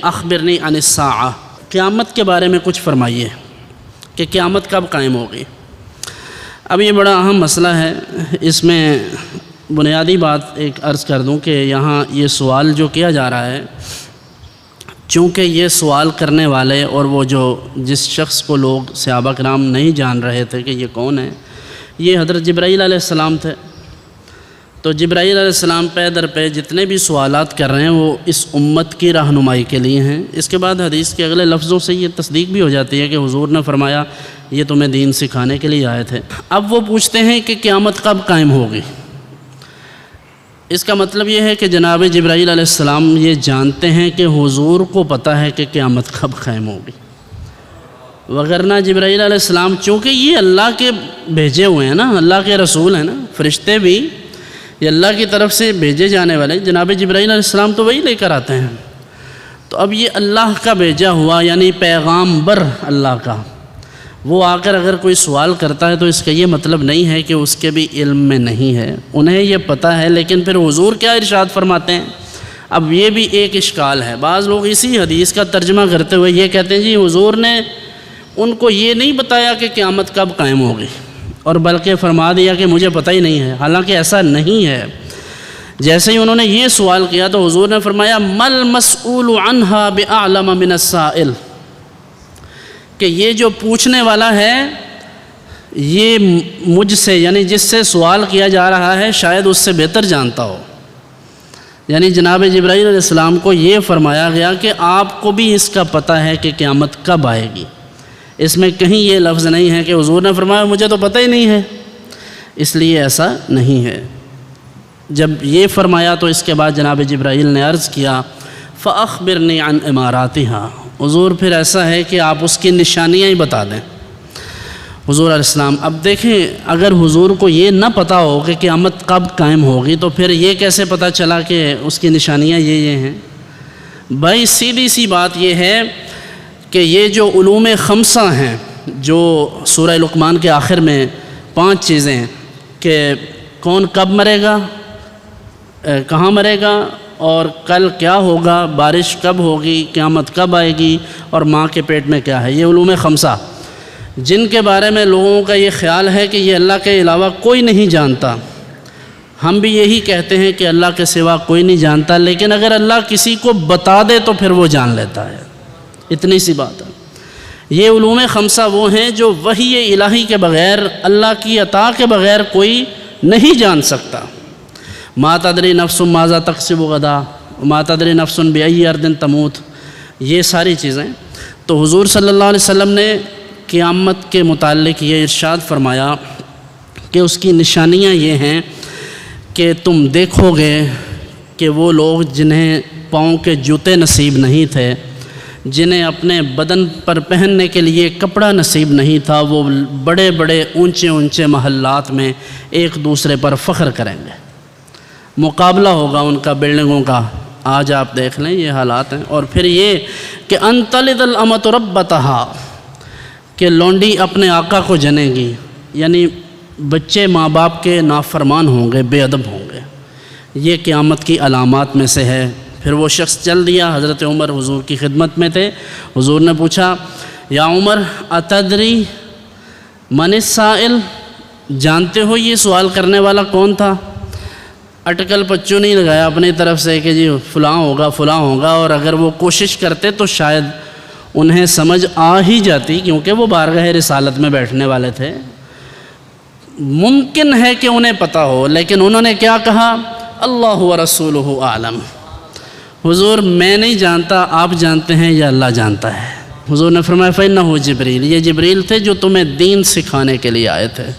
اخبرنی عن الساعہ، قیامت کے بارے میں کچھ فرمائیے کہ قیامت کب قائم ہوگی۔ اب یہ بڑا اہم مسئلہ ہے، اس میں بنیادی بات ایک عرض کر دوں کہ یہاں یہ سوال جو کیا جا رہا ہے، چونکہ یہ سوال کرنے والے اور وہ جو جس شخص کو لوگ صحابہ کرام نہیں جان رہے تھے کہ یہ کون ہے، یہ حضرت جبرائیل علیہ السلام تھے۔ تو جبرائیل علیہ السلام پے در پہ جتنے بھی سوالات کر رہے ہیں وہ اس امت کی رہنمائی کے لیے ہیں۔ اس کے بعد حدیث کے اگلے لفظوں سے یہ تصدیق بھی ہو جاتی ہے کہ حضور نے فرمایا یہ تمہیں دین سکھانے کے لیے آئے تھے۔ اب وہ پوچھتے ہیں کہ قیامت کب قائم ہوگی۔ اس کا مطلب یہ ہے کہ جناب جبرائیل علیہ السلام یہ جانتے ہیں کہ حضور کو پتہ ہے کہ قیامت کب قائم ہوگی، وگرنہ جبرائیل علیہ السلام چونکہ یہ اللہ کے بھیجے ہوئے ہیں نا، اللہ کے رسول ہیں نا، فرشتے بھی یہ اللہ کی طرف سے بھیجے جانے والے، جناب جبرائیل علیہ السلام تو وہی لے کر آتے ہیں۔ تو اب یہ اللہ کا بھیجا ہوا یعنی پیغامبر اللہ کا، وہ آ کر اگر کوئی سوال کرتا ہے تو اس کا یہ مطلب نہیں ہے کہ اس کے بھی علم میں نہیں ہے، انہیں یہ پتہ ہے، لیکن پھر حضور کیا ارشاد فرماتے ہیں۔ اب یہ بھی ایک اشکال ہے، بعض لوگ اسی حدیث کا ترجمہ کرتے ہوئے یہ کہتے ہیں جی حضور نے ان کو یہ نہیں بتایا کہ قیامت کب قائم ہوگی، اور بلکہ فرما دیا کہ مجھے پتہ ہی نہیں ہے، حالانکہ ایسا نہیں ہے۔ جیسے ہی انہوں نے یہ سوال کیا تو حضور نے فرمایا مل مسئول عنہا بأعلم من السائل، کہ یہ جو پوچھنے والا ہے یہ مجھ سے یعنی جس سے سوال کیا جا رہا ہے شاید اس سے بہتر جانتا ہو۔ یعنی جناب جبرائیل علیہ السلام کو یہ فرمایا گیا کہ آپ کو بھی اس کا پتہ ہے کہ قیامت کب آئے گی۔ اس میں کہیں یہ لفظ نہیں ہے کہ حضور نے فرمایا مجھے تو پتہ ہی نہیں ہے، اس لیے ایسا نہیں ہے۔ جب یہ فرمایا تو اس کے بعد جناب جبرائیل نے عرض کیا فَأَخْبِرْنِي عَنْ إِمَارَاتِهَا، حضور پھر ایسا ہے کہ آپ اس کی نشانیاں ہی بتا دیں۔ حضور علیہ السلام اب دیکھیں اگر حضور کو یہ نہ پتہ ہو کہ قیامت کب قائم ہوگی تو پھر یہ کیسے پتہ چلا کہ اس کی نشانیاں یہ ہیں؟ بھائی سیدھی سی بات یہ ہے کہ یہ جو علوم خمسہ ہیں جو سورہ لقمان کے آخر میں 5 چیزیں ہیں کہ کون کب مرے گا، کہاں مرے گا، اور کل کیا ہوگا، بارش کب ہوگی، قیامت کب آئے گی، اور ماں کے پیٹ میں کیا ہے، یہ علوم خمسہ جن کے بارے میں لوگوں کا یہ خیال ہے کہ یہ اللہ کے علاوہ کوئی نہیں جانتا۔ ہم بھی یہی کہتے ہیں کہ اللہ کے سوا کوئی نہیں جانتا، لیکن اگر اللہ کسی کو بتا دے تو پھر وہ جان لیتا ہے، اتنی سی بات ہے۔ یہ علوم خمسہ وہ ہیں جو وحی الہی کے بغیر، اللہ کی عطا کے بغیر کوئی نہیں جان سکتا۔ ما تدری نفس ماذا تکسب غدا، ما تدری نفس بأی ارض تموت، یہ ساری چیزیں۔ تو حضور صلی اللہ علیہ وسلم نے قیامت کے متعلق یہ ارشاد فرمایا کہ اس کی نشانیاں یہ ہیں کہ تم دیکھو گے کہ وہ لوگ جنہیں پاؤں کے جوتے نصیب نہیں تھے، جنہیں اپنے بدن پر پہننے کے لیے کپڑا نصیب نہیں تھا، وہ بڑے بڑے اونچے اونچے محلات میں ایک دوسرے پر فخر کریں گے، مقابلہ ہوگا ان کا بلڈنگوں کا۔ آج آپ دیکھ لیں یہ حالات ہیں۔ اور پھر یہ کہ ان تلد الامۃ ربتہا، کہ لونڈی اپنے آقا کو جنے گی، یعنی بچے ماں باپ کے نافرمان ہوں گے، بے ادب ہوں گے، یہ قیامت کی علامات میں سے ہے۔ پھر وہ شخص چل دیا، حضرت عمر حضور کی خدمت میں تھے، حضور نے پوچھا یا عمر اتدری من السائل، جانتے ہو یہ سوال کرنے والا کون تھا؟ اٹکل پچو نہیں لگایا اپنی طرف سے کہ جی فلاں ہوگا فلاں ہوگا، اور اگر وہ کوشش کرتے تو شاید انہیں سمجھ آ ہی جاتی، کیونکہ وہ بارگاہ رسالت میں بیٹھنے والے تھے، ممکن ہے کہ انہیں پتہ ہو، لیکن انہوں نے کیا کہا؟ اللہ ورسولہ اعلم، حضور میں نہیں جانتا، آپ جانتے ہیں یا اللہ جانتا ہے۔ حضور نے فرمایا فإنہ جبریل، یہ جبریل تھے جو تمہیں دین سکھانے کے لیے آئے تھے۔